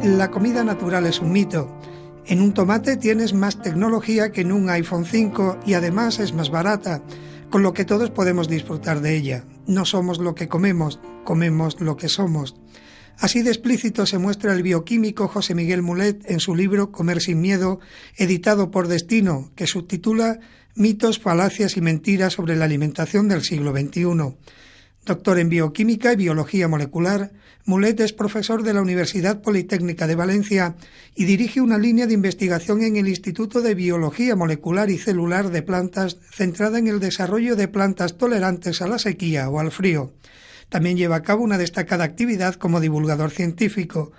La comida natural es un mito. En un tomate tienes más tecnología que en un iPhone 5 y además es más barata, con lo que todos podemos disfrutar de ella. No somos lo que comemos, comemos lo que somos. Así de explícito se muestra el bioquímico José Miguel Mulet en su libro Comer sin miedo, editado por Destino, que subtitula Mitos, falacias y mentiras sobre la alimentación del siglo XXI. Doctor en bioquímica y biología molecular, Mulet es profesor de la Universidad Politécnica de Valencia y dirige una línea de investigación en el Instituto de Biología Molecular y Celular de Plantas centrada en el desarrollo de plantas tolerantes a la sequía o al frío. También lleva a cabo una destacada actividad como divulgador científico.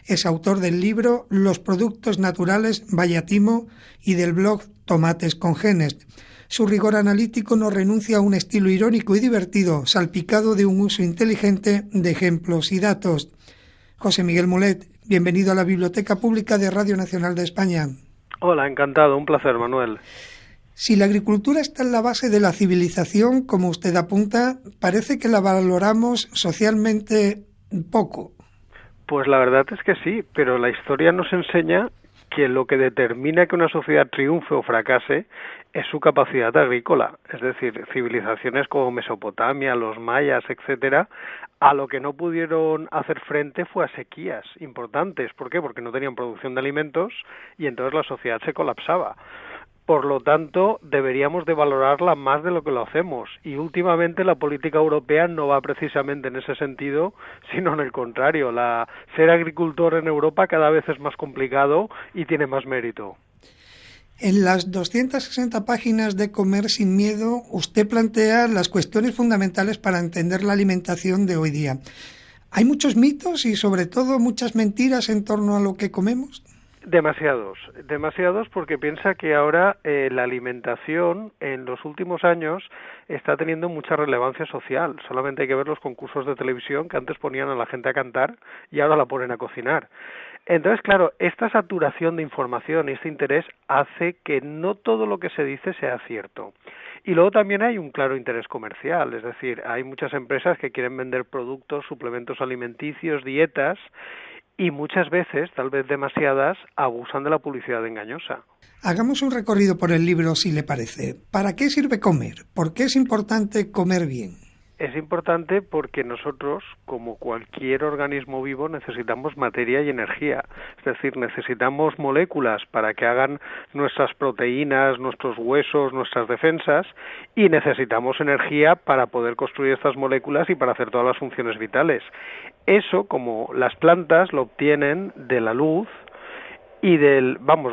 Es autor del libro Los productos naturales Vaya Timo y del blog Tomates con genes. Su rigor analítico no renuncia a un estilo irónico y divertido, salpicado de un uso inteligente de ejemplos y datos. José Miguel Mulet, bienvenido a la Biblioteca Pública de Radio Nacional de España. Hola, encantado, un placer, Manuel. Si la agricultura está en la base de la civilización, como usted apunta, parece que la valoramos socialmente poco. Pues la verdad es que sí, pero la historia nos enseña que lo que determina que una sociedad triunfe o fracase es su capacidad agrícola. Es decir, civilizaciones como Mesopotamia, los mayas, etcétera, a lo que no pudieron hacer frente fue a sequías importantes. ¿Por qué? Porque no tenían producción de alimentos y entonces la sociedad se colapsaba. Por lo tanto, deberíamos de valorarla más de lo que lo hacemos. Y últimamente la política europea no va precisamente en ese sentido, sino en el contrario. Ser agricultor en Europa cada vez es más complicado y tiene más mérito. En las 260 páginas de Comer sin miedo, usted plantea las cuestiones fundamentales para entender la alimentación de hoy día. ¿Hay muchos mitos y sobre todo muchas mentiras en torno a lo que comemos? Demasiados porque piensa que ahora la alimentación en los últimos años está teniendo mucha relevancia social. Solamente hay que ver los concursos de televisión que antes ponían a la gente a cantar y ahora la ponen a cocinar. Entonces, claro, esta saturación de información y este interés hace que no todo lo que se dice sea cierto. Y luego también hay un claro interés comercial, es decir, hay muchas empresas que quieren vender productos, suplementos alimenticios, dietas, y muchas veces, tal vez demasiadas, abusan de la publicidad engañosa. Hagamos un recorrido por el libro, si le parece. ¿Para qué sirve comer? ¿Por qué es importante comer bien? Es importante porque nosotros, como cualquier organismo vivo, necesitamos materia y energía. Es decir, necesitamos moléculas para que hagan nuestras proteínas, nuestros huesos, nuestras defensas, y necesitamos energía para poder construir estas moléculas y para hacer todas las funciones vitales. Eso, como las plantas, lo obtienen de la luz y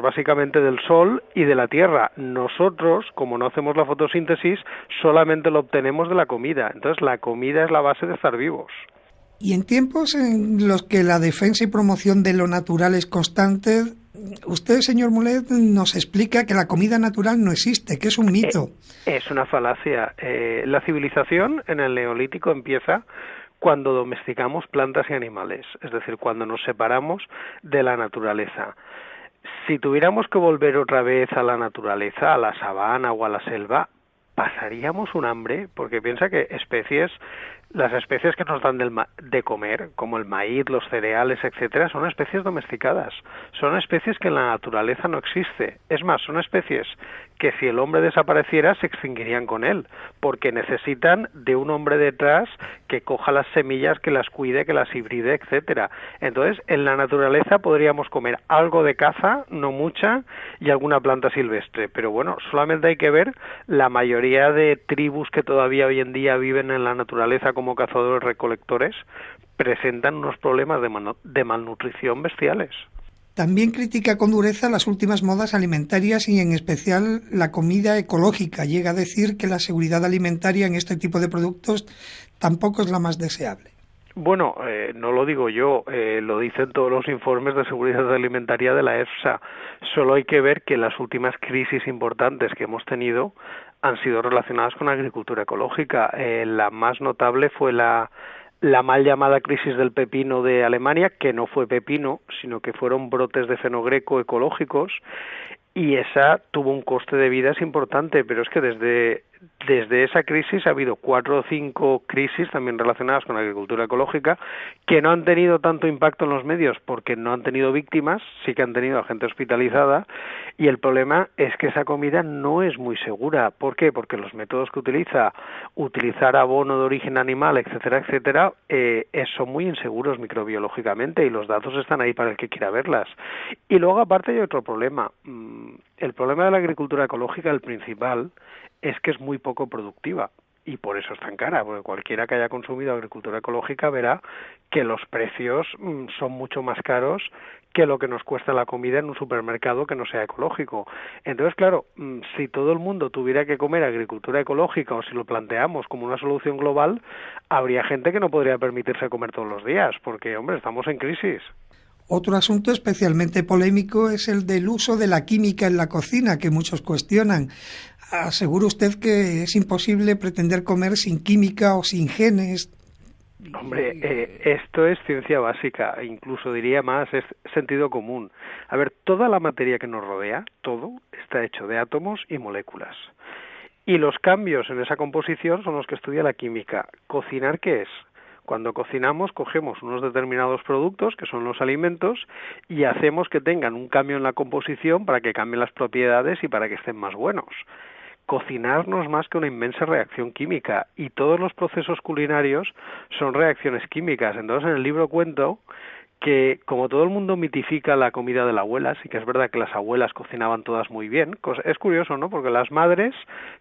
básicamente del sol y de la tierra. Nosotros, como no hacemos la fotosíntesis, solamente lo obtenemos de la comida. Entonces, la comida es la base de estar vivos. Y en tiempos en los que la defensa y promoción de lo natural es constante, usted, señor Mulet, nos explica que la comida natural no existe, que es un mito. Es una falacia. La civilización en el Neolítico empieza cuando domesticamos plantas y animales, es decir, cuando nos separamos de la naturaleza. Si tuviéramos que volver otra vez a la naturaleza, a la sabana o a la selva, pasaríamos un hambre, porque piensa que las especies que nos dan de comer, como el maíz, los cereales, etcétera, son especies domesticadas. Son especies que en la naturaleza no existe. Es más, son especies que si el hombre desapareciera se extinguirían con él, porque necesitan de un hombre detrás que coja las semillas, que las cuide, que las hibride, etcétera. Entonces, en la naturaleza podríamos comer algo de caza, no mucha, y alguna planta silvestre. Pero bueno, solamente hay que ver la mayoría de tribus que todavía hoy en día viven en la naturaleza como cazadores-recolectores, presentan unos problemas de malnutrición bestiales. También critica con dureza las últimas modas alimentarias y en especial la comida ecológica. Llega a decir que la seguridad alimentaria en este tipo de productos tampoco es la más deseable. Bueno, no lo digo yo, lo dicen todos los informes de seguridad alimentaria de la EFSA. Solo hay que ver que las últimas crisis importantes que hemos tenido han sido relacionadas con la agricultura ecológica. La más notable fue la mal llamada crisis del pepino de Alemania, que no fue pepino, sino que fueron brotes de fenogreco ecológicos, y esa tuvo un coste de vidas importante, pero es que desde desde esa crisis ha habido 4 o 5 crisis también relacionadas con la agricultura ecológica que no han tenido tanto impacto en los medios porque no han tenido víctimas, sí que han tenido a gente hospitalizada, y el problema es que esa comida no es muy segura. ¿Por qué? Porque los métodos que utilizar abono de origen animal, etcétera, etcétera, son muy inseguros microbiológicamente y los datos están ahí para el que quiera verlas. Y luego aparte hay otro problema. El problema de la agricultura ecológica, el principal, es que es muy poco productiva y por eso es tan cara, porque cualquiera que haya consumido agricultura ecológica verá que los precios son mucho más caros que lo que nos cuesta la comida en un supermercado que no sea ecológico. Entonces, claro, si todo el mundo tuviera que comer agricultura ecológica o si lo planteamos como una solución global, habría gente que no podría permitirse comer todos los días, porque, hombre, estamos en crisis. Otro asunto especialmente polémico es el del uso de la química en la cocina, que muchos cuestionan. ¿Asegura usted que es imposible pretender comer sin química o sin genes? Hombre, esto es ciencia básica, incluso diría más, es sentido común. A ver, toda la materia que nos rodea, todo, está hecho de átomos y moléculas. Y los cambios en esa composición son los que estudia la química. ¿Cocinar qué es? Cuando cocinamos, cogemos unos determinados productos, que son los alimentos, y hacemos que tengan un cambio en la composición para que cambien las propiedades y para que estén más buenos. Cocinar no es más que una inmensa reacción química, y todos los procesos culinarios son reacciones químicas. Entonces, en el libro cuento que, como todo el mundo mitifica la comida de la abuela, sí que es verdad que las abuelas cocinaban todas muy bien. Es curioso, ¿no? Porque las madres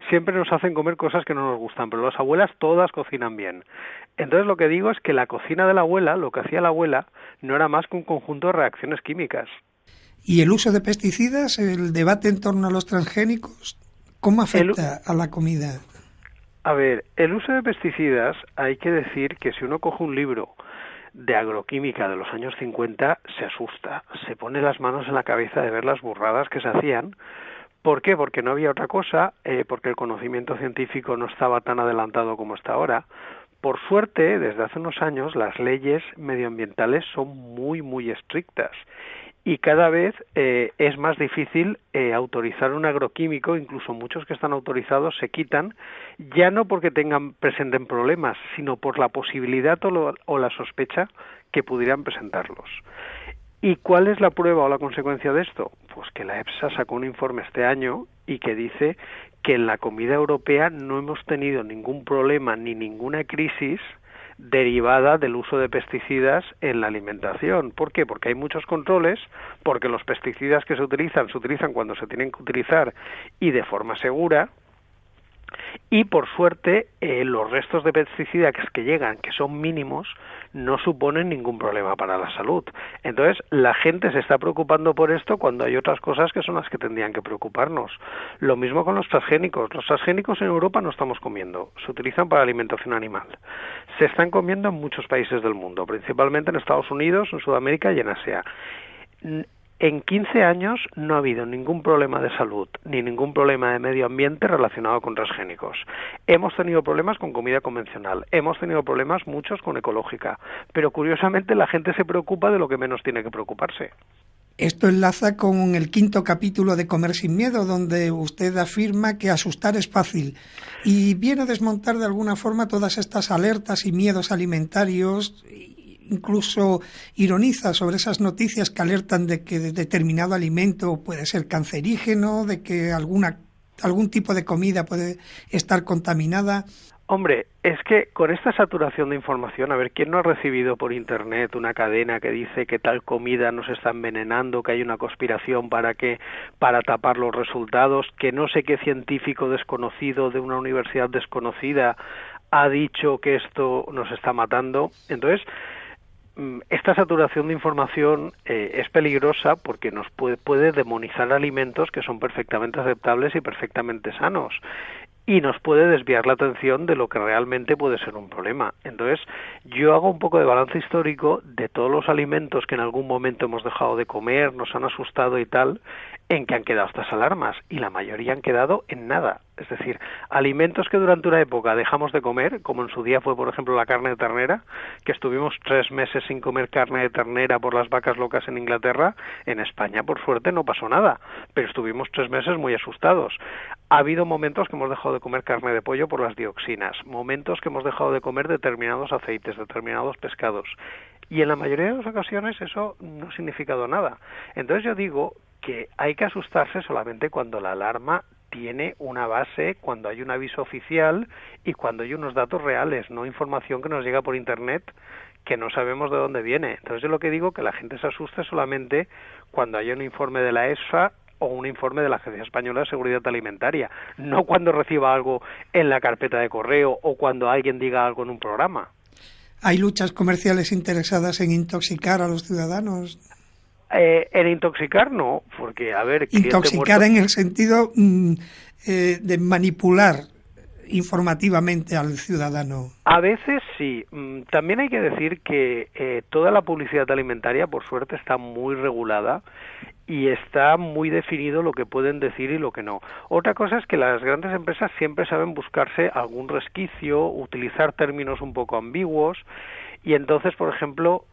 siempre nos hacen comer cosas que no nos gustan, pero las abuelas todas cocinan bien. Entonces lo que digo es que la cocina de la abuela, lo que hacía la abuela, no era más que un conjunto de reacciones químicas. ¿Y el uso de pesticidas, el debate en torno a los transgénicos, cómo afecta a la comida? A ver, el uso de pesticidas, hay que decir que si uno coge un libro de agroquímica de los años 50, se asusta, se pone las manos en la cabeza de ver las burradas que se hacían. ¿Por qué? Porque no había otra cosa, porque el conocimiento científico no estaba tan adelantado como está ahora. Por suerte, desde hace unos años, las leyes medioambientales son muy, muy estrictas y cada vez es más difícil autorizar un agroquímico, incluso muchos que están autorizados se quitan, ya no porque presenten problemas, sino por la posibilidad o la sospecha que pudieran presentarlos. ¿Y cuál es la prueba o la consecuencia de esto? Pues que la EFSA sacó un informe este año y que dice que en la comida europea no hemos tenido ningún problema ni ninguna crisis derivada del uso de pesticidas en la alimentación. ¿Por qué? Porque hay muchos controles, porque los pesticidas que se utilizan cuando se tienen que utilizar y de forma segura, y por suerte los restos de pesticidas que llegan, que son mínimos, no suponen ningún problema para la salud. Entonces la gente se está preocupando por esto cuando hay otras cosas que son las que tendrían que preocuparnos. Lo mismo con los transgénicos. Los transgénicos en Europa no estamos comiendo, se utilizan para alimentación animal. Se están comiendo en muchos países del mundo, principalmente en Estados Unidos, en Sudamérica y en Asia. En 15 años no ha habido ningún problema de salud ni ningún problema de medio ambiente relacionado con transgénicos. Hemos tenido problemas con comida convencional, hemos tenido problemas muchos con ecológica, pero curiosamente la gente se preocupa de lo que menos tiene que preocuparse. Esto enlaza con el 5º capítulo de Comer sin miedo, donde usted afirma que asustar es fácil y viene a desmontar de alguna forma todas estas alertas y miedos alimentarios. Incluso ironiza sobre esas noticias que alertan de que determinado alimento puede ser cancerígeno, de que algún tipo de comida puede estar contaminada. Hombre, es que con esta saturación de información, a ver, ¿quién no ha recibido por internet una cadena que dice que tal comida nos está envenenando, que hay una conspiración para tapar los resultados, que no sé qué científico desconocido de una universidad desconocida ha dicho que esto nos está matando? Entonces, esta saturación de información es peligrosa porque nos puede demonizar alimentos que son perfectamente aceptables y perfectamente sanos y nos puede desviar la atención de lo que realmente puede ser un problema. Entonces, yo hago un poco de balance histórico de todos los alimentos que en algún momento hemos dejado de comer, nos han asustado y tal. ¿En qué han quedado estas alarmas? Y la mayoría han quedado en nada. Es decir, alimentos que durante una época dejamos de comer, como en su día fue, por ejemplo, la carne de ternera, que estuvimos 3 meses sin comer carne de ternera por las vacas locas en Inglaterra. En España, por suerte, no pasó nada, pero estuvimos 3 meses muy asustados. Ha habido momentos que hemos dejado de comer carne de pollo por las dioxinas, momentos que hemos dejado de comer determinados aceites, determinados pescados. Y en la mayoría de las ocasiones eso no ha significado nada. Entonces yo digo que hay que asustarse solamente cuando la alarma tiene una base, cuando hay un aviso oficial y cuando hay unos datos reales, no información que nos llega por Internet que no sabemos de dónde viene. Entonces yo lo que digo que la gente se asuste solamente cuando haya un informe de la EFSA o un informe de la Agencia Española de Seguridad Alimentaria, no cuando reciba algo en la carpeta de correo o cuando alguien diga algo en un programa. ¿Hay luchas comerciales interesadas en intoxicar a los ciudadanos? En intoxicar no, porque a ver... Intoxicar en el sentido de manipular informativamente al ciudadano. A veces sí. También hay que decir que toda la publicidad alimentaria, por suerte, está muy regulada y está muy definido lo que pueden decir y lo que no. Otra cosa es que las grandes empresas siempre saben buscarse algún resquicio, utilizar términos un poco ambiguos, y entonces, por ejemplo,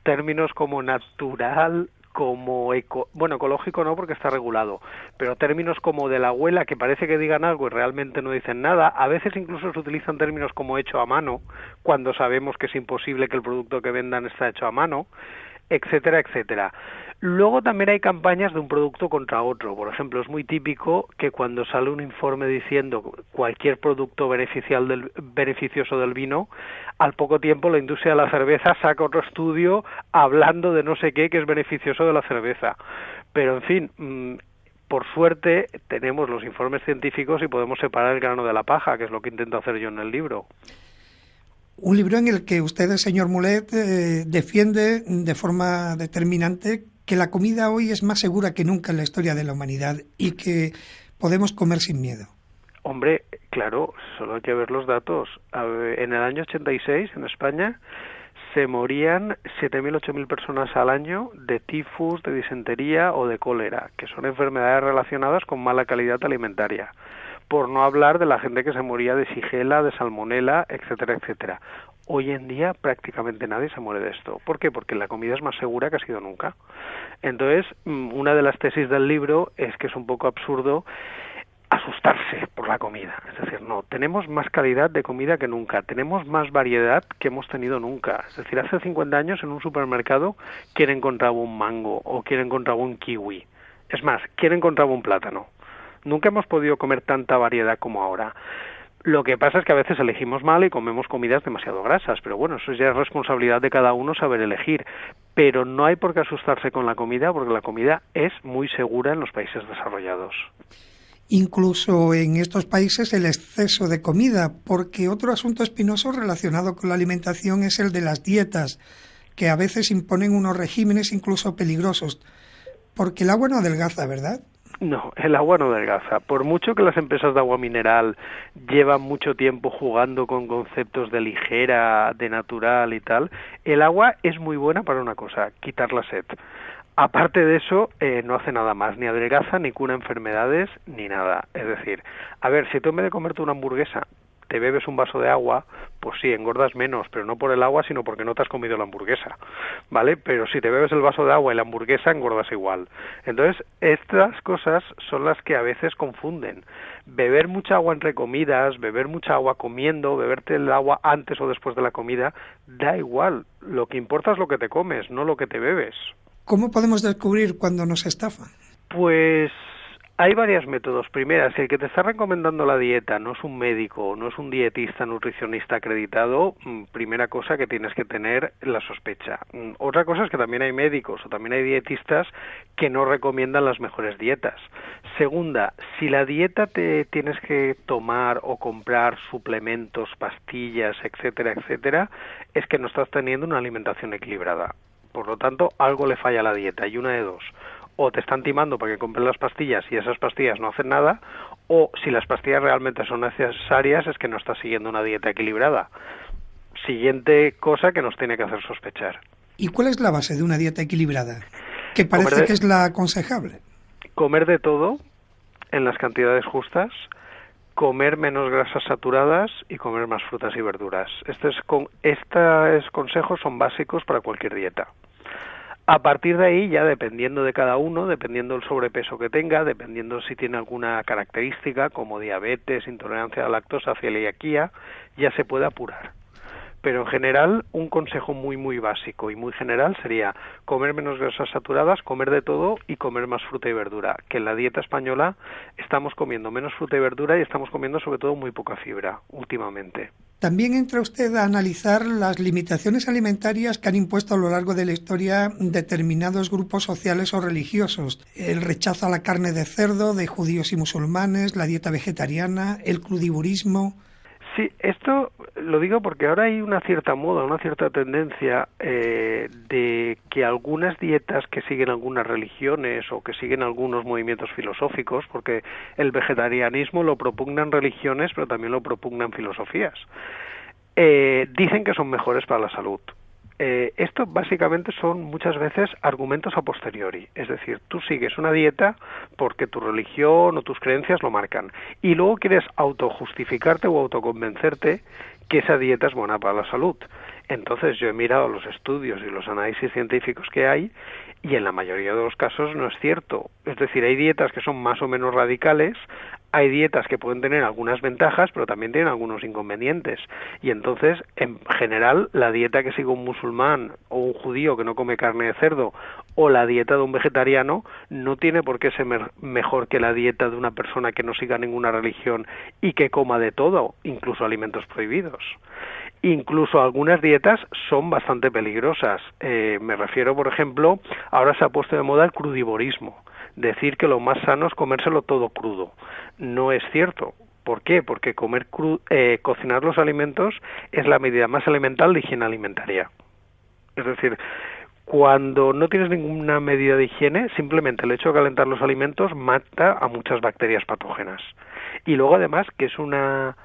términos como natural, como ecológico no, porque está regulado, pero términos como de la abuela, que parece que digan algo y realmente no dicen nada. A veces incluso se utilizan términos como hecho a mano, cuando sabemos que es imposible que el producto que vendan está hecho a mano, etcétera, etcétera. Luego también hay campañas de un producto contra otro. Por ejemplo, es muy típico que cuando sale un informe diciendo cualquier producto beneficioso del vino, al poco tiempo la industria de la cerveza saca otro estudio hablando de no sé qué que es beneficioso de la cerveza. Pero, en fin, por suerte tenemos los informes científicos y podemos separar el grano de la paja, que es lo que intento hacer yo en el libro. Un libro en el que usted, señor Mulet, defiende de forma determinante que la comida hoy es más segura que nunca en la historia de la humanidad y que podemos comer sin miedo. Hombre, claro, solo hay que ver los datos. En el año 86, en España, se morían 7.000, 8.000 personas al año de tifus, de disentería o de cólera, que son enfermedades relacionadas con mala calidad alimentaria. Por no hablar de la gente que se moría de shigella, de salmonela, etcétera, etcétera. Hoy en día prácticamente nadie se muere de esto. ¿Por qué? Porque la comida es más segura que ha sido nunca. Entonces, una de las tesis del libro es que es un poco absurdo asustarse por la comida. Es decir, no, tenemos más calidad de comida que nunca, tenemos más variedad que hemos tenido nunca. Es decir, hace 50 años en un supermercado, ¿quién encontraba un mango o quién encontraba un kiwi? Es más, ¿quién encontraba un plátano? Nunca hemos podido comer tanta variedad como ahora. Lo que pasa es que a veces elegimos mal y comemos comidas demasiado grasas, pero bueno, eso ya es responsabilidad de cada uno saber elegir. Pero no hay por qué asustarse con la comida, porque la comida es muy segura en los países desarrollados. Incluso en estos países el exceso de comida, porque otro asunto espinoso relacionado con la alimentación es el de las dietas, que a veces imponen unos regímenes incluso peligrosos, porque el agua no adelgaza, ¿verdad? No, el agua no adelgaza. Por mucho que las empresas de agua mineral llevan mucho tiempo jugando con conceptos de ligera, de natural y tal, el agua es muy buena para una cosa, quitar la sed. Aparte de eso, no hace nada más, ni adelgaza, ni cura enfermedades, ni nada. Es decir, a ver, si tú en vez de comerte una hamburguesa te bebes un vaso de agua, pues sí, engordas menos, pero no por el agua, sino porque no te has comido la hamburguesa, ¿vale? Pero si te bebes el vaso de agua y la hamburguesa, engordas igual. Entonces, estas cosas son las que a veces confunden. Beber mucha agua entre comidas, beber mucha agua comiendo, beberte el agua antes o después de la comida, da igual. Lo que importa es lo que te comes, no lo que te bebes. ¿Cómo podemos descubrir cuando nos estafan? Pues hay varios métodos. Primera, si el que te está recomendando la dieta no es un médico, no es un dietista, nutricionista acreditado, primera cosa que tienes que tener la sospecha. Otra cosa es que también hay médicos o también hay dietistas que no recomiendan las mejores dietas. Segunda, si la dieta te tienes que tomar o comprar suplementos, pastillas, etcétera, etcétera, es que no estás teniendo una alimentación equilibrada. Por lo tanto, algo le falla a la dieta, y una de dos. O te están timando para que compres las pastillas y esas pastillas no hacen nada, o si las pastillas realmente son necesarias es que no estás siguiendo una dieta equilibrada. Siguiente cosa que nos tiene que hacer sospechar. ¿Y cuál es la base de una dieta equilibrada? Que parece que es la aconsejable. comer de todo en las cantidades justas, comer menos grasas saturadas y comer más frutas y verduras. Estos consejos son básicos para cualquier dieta. A partir de ahí, ya dependiendo de cada uno, dependiendo del sobrepeso que tenga, dependiendo si tiene alguna característica como diabetes, intolerancia a la lactosa, celiaquía, ya se puede apurar. Pero en general, un consejo muy básico y muy general sería comer menos grasas saturadas, comer de todo y comer más fruta y verdura. Que en la dieta española estamos comiendo menos fruta y verdura y estamos comiendo sobre todo muy poca fibra últimamente. También entra usted a analizar las limitaciones alimentarias que han impuesto a lo largo de la historia determinados grupos sociales o religiosos. El rechazo a la carne de cerdo de judíos y musulmanes, la dieta vegetariana, el crudivorismo. Sí, esto lo digo porque ahora hay una cierta moda, una cierta tendencia de que algunas dietas que siguen algunas religiones o que siguen algunos movimientos filosóficos, porque el vegetarianismo lo propugnan religiones, pero también lo propugnan filosofías, dicen que son mejores para la salud. Esto básicamente son muchas veces argumentos a posteriori, es decir, tú sigues una dieta porque tu religión o tus creencias lo marcan y luego quieres autojustificarte o autoconvencerte que esa dieta es buena para la salud. Entonces yo he mirado los estudios y los análisis científicos que hay y en la mayoría de los casos no es cierto. Es decir, hay dietas que son más o menos radicales, hay dietas que pueden tener algunas ventajas, pero también tienen algunos inconvenientes. Y entonces, en general, la dieta que sigue un musulmán o un judío que no come carne de cerdo o la dieta de un vegetariano no tiene por qué ser mejor que la dieta de una persona que no siga ninguna religión y que coma de todo, incluso alimentos prohibidos. Incluso algunas dietas son bastante peligrosas. Me refiero, por ejemplo, ahora se ha puesto de moda el crudivorismo. Decir que lo más sano es comérselo todo crudo. No es cierto. ¿Por qué? Porque cocinar los alimentos es la medida más elemental de higiene alimentaria. Es decir, cuando no tienes ninguna medida de higiene, simplemente el hecho de calentar los alimentos mata a muchas bacterias patógenas. Y luego además que es una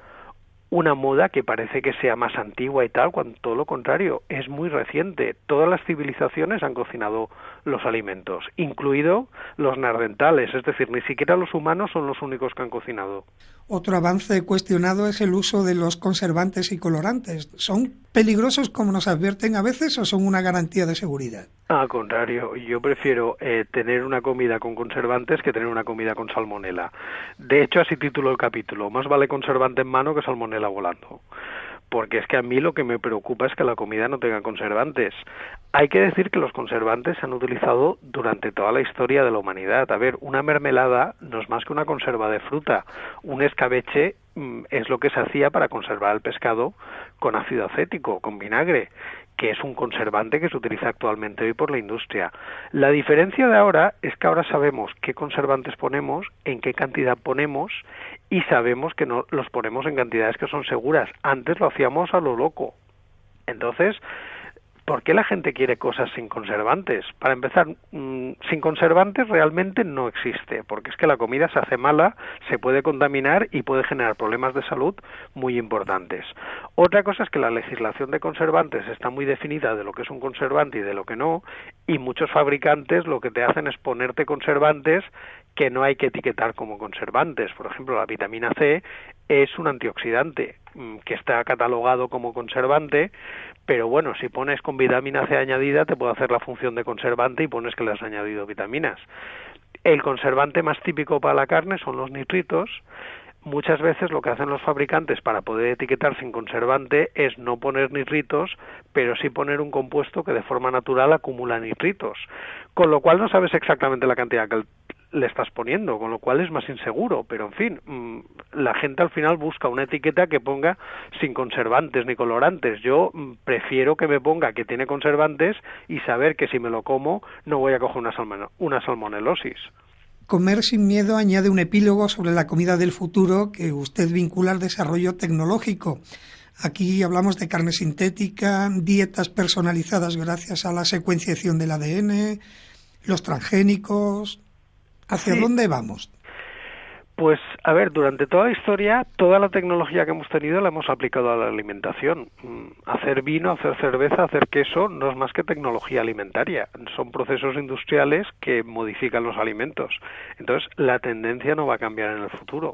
moda que parece que sea más antigua y tal, cuando todo lo contrario, es muy reciente. Todas las civilizaciones han cocinado los alimentos, incluido los neandertales, es decir, ni siquiera los humanos son los únicos que han cocinado. Otro avance cuestionado es el uso de los conservantes y colorantes. ¿Son peligrosos como nos advierten a veces o son una garantía de seguridad? Al contrario, yo prefiero tener una comida con conservantes que tener una comida con salmonela. De hecho, así titulo el capítulo, más vale conservante en mano que salmonela volando. Porque es que a mí lo que me preocupa es que la comida no tenga conservantes. Hay que decir que los conservantes se han utilizado durante toda la historia de la humanidad. A ver, una mermelada no es más que una conserva de fruta. Un escabeche es lo que se hacía para conservar el pescado con ácido acético, con vinagre, que es un conservante que se utiliza actualmente hoy por la industria. La diferencia de ahora es que ahora sabemos qué conservantes ponemos, en qué cantidad ponemos y sabemos que no los ponemos en cantidades que son seguras. Antes lo hacíamos a lo loco. Entonces, ¿por qué la gente quiere cosas sin conservantes? Para empezar, sin conservantes realmente no existe, porque es que la comida se hace mala, se puede contaminar y puede generar problemas de salud muy importantes. Otra cosa es que la legislación de conservantes está muy definida de lo que es un conservante y de lo que no, y muchos fabricantes lo que te hacen es ponerte conservantes que no hay que etiquetar como conservantes. Por ejemplo, la vitamina C es un antioxidante que está catalogado como conservante, pero bueno, si pones con vitamina C añadida te puede hacer la función de conservante y pones que le has añadido vitaminas. El conservante más típico para la carne son los nitritos. Muchas veces lo que hacen los fabricantes para poder etiquetar sin conservante es no poner nitritos, pero sí poner un compuesto que de forma natural acumula nitritos, con lo cual no sabes exactamente la cantidad que le estás poniendo, con lo cual es más inseguro, pero en fin, la gente al final busca una etiqueta que ponga sin conservantes ni colorantes. Yo prefiero que me ponga que tiene conservantes y saber que si me lo como no voy a coger una salmonelosis. Comer sin miedo añade un epílogo sobre la comida del futuro que usted vincula al desarrollo tecnológico. Aquí hablamos de carne sintética, dietas personalizadas gracias a la secuenciación del ADN, los transgénicos. ¿Hacia dónde vamos? Pues, a ver, durante toda la historia, toda la tecnología que hemos tenido la hemos aplicado a la alimentación. Hacer vino, hacer cerveza, hacer queso no es más que tecnología alimentaria. Son procesos industriales que modifican los alimentos. Entonces, la tendencia no va a cambiar en el futuro.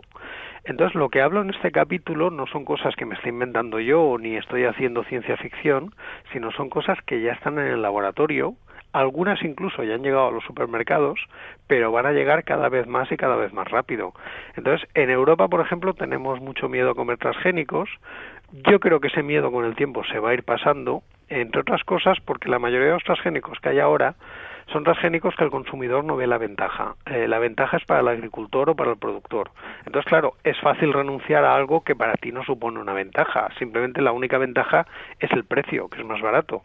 Entonces, lo que hablo en este capítulo no son cosas que me estoy inventando yo ni estoy haciendo ciencia ficción, sino son cosas que ya están en el laboratorio. Algunas incluso ya han llegado a los supermercados, pero van a llegar cada vez más y cada vez más rápido. Entonces, en Europa, por ejemplo, tenemos mucho miedo a comer transgénicos. Yo creo que ese miedo con el tiempo se va a ir pasando, entre otras cosas porque la mayoría de los transgénicos que hay ahora son transgénicos que el consumidor no ve la ventaja. La ventaja es para el agricultor o para el productor. Entonces, claro, es fácil renunciar a algo que para ti no supone una ventaja. Simplemente la única ventaja es el precio, que es más barato.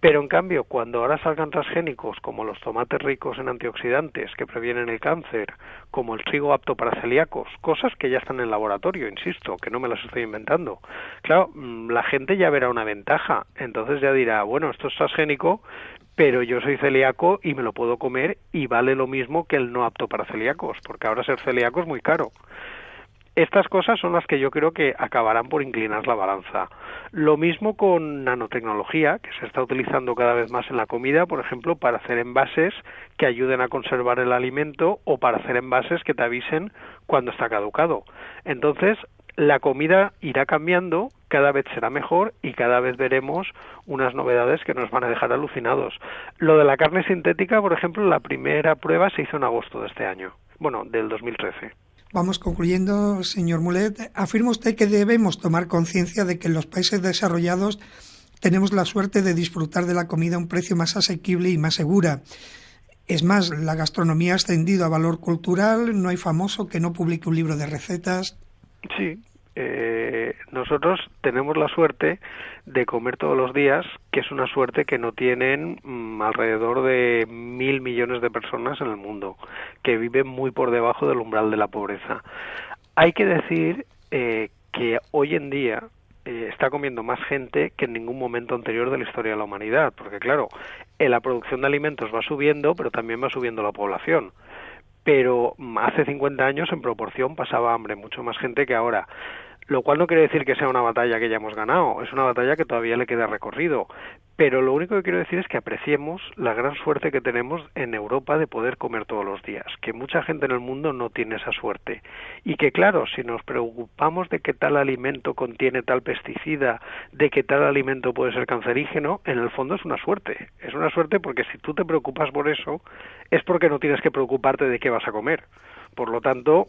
Pero en cambio, cuando ahora salgan transgénicos como los tomates ricos en antioxidantes que previenen el cáncer, como el trigo apto para celíacos, cosas que ya están en el laboratorio, insisto, que no me las estoy inventando. Claro, la gente ya verá una ventaja, entonces ya dirá, bueno, esto es transgénico, pero yo soy celíaco y me lo puedo comer y vale lo mismo que el no apto para celíacos, porque ahora ser celíaco es muy caro. Estas cosas son las que yo creo que acabarán por inclinar la balanza. Lo mismo con nanotecnología, que se está utilizando cada vez más en la comida, por ejemplo, para hacer envases que ayuden a conservar el alimento o para hacer envases que te avisen cuando está caducado. Entonces, la comida irá cambiando, cada vez será mejor y cada vez veremos unas novedades que nos van a dejar alucinados. Lo de la carne sintética, por ejemplo, la primera prueba se hizo en agosto de este año, del 2013. Vamos concluyendo, señor Mulet. Afirma usted que debemos tomar conciencia de que en los países desarrollados tenemos la suerte de disfrutar de la comida a un precio más asequible y más segura. Es más, la gastronomía ha ascendido a valor cultural, no hay famoso que no publique un libro de recetas. Sí, nosotros tenemos la suerte de comer todos los días, que es una suerte que no tienen alrededor de 1.000 millones de personas en el mundo, que viven muy por debajo del umbral de la pobreza. Hay que decir que hoy en día está comiendo más gente que en ningún momento anterior de la historia de la humanidad, porque claro, la producción de alimentos va subiendo, pero también va subiendo la población. Pero hace 50 años en proporción pasaba hambre mucho más gente que ahora, lo cual no quiere decir que sea una batalla que ya hemos ganado, es una batalla que todavía le queda recorrido, pero lo único que quiero decir es que apreciemos la gran suerte que tenemos en Europa de poder comer todos los días, que mucha gente en el mundo no tiene esa suerte, y que claro, si nos preocupamos de que tal alimento contiene tal pesticida, de que tal alimento puede ser cancerígeno, en el fondo es una suerte porque si tú te preocupas por eso, es porque no tienes que preocuparte de qué vas a comer. Por lo tanto,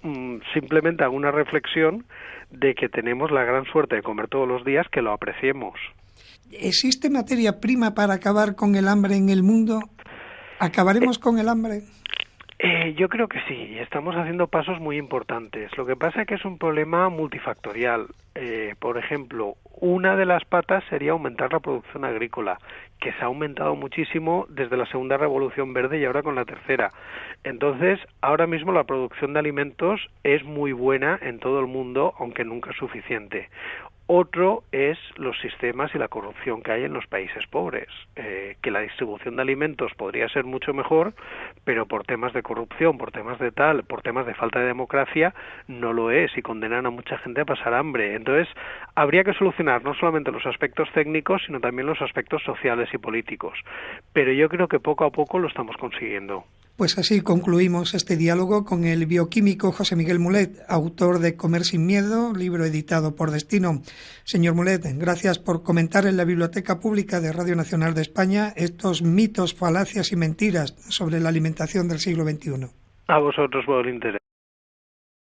simplemente hago una reflexión de que tenemos la gran suerte de comer todos los días, que lo apreciemos. ¿Existe materia prima para acabar con el hambre en el mundo? ¿Acabaremos con el hambre? Yo creo que sí, estamos haciendo pasos muy importantes. Lo que pasa es que es un problema multifactorial. Por ejemplo, una de las patas sería aumentar la producción agrícola, que se ha aumentado muchísimo desde la segunda revolución verde y ahora con la tercera. Entonces, ahora mismo la producción de alimentos es muy buena en todo el mundo, aunque nunca es suficiente. Otro es los sistemas y la corrupción que hay en los países pobres, que la distribución de alimentos podría ser mucho mejor, pero por temas de corrupción, por temas de falta de democracia, no lo es y condenan a mucha gente a pasar hambre. Entonces, habría que solucionar no solamente los aspectos técnicos, sino también los aspectos sociales y políticos. Pero yo creo que poco a poco lo estamos consiguiendo. Pues así concluimos este diálogo con el bioquímico José Miguel Mulet, autor de Comer sin miedo, libro editado por Destino. Señor Mulet, gracias por comentar en la Biblioteca Pública de Radio Nacional de España estos mitos, falacias y mentiras sobre la alimentación del siglo XXI. A vosotros por el interés.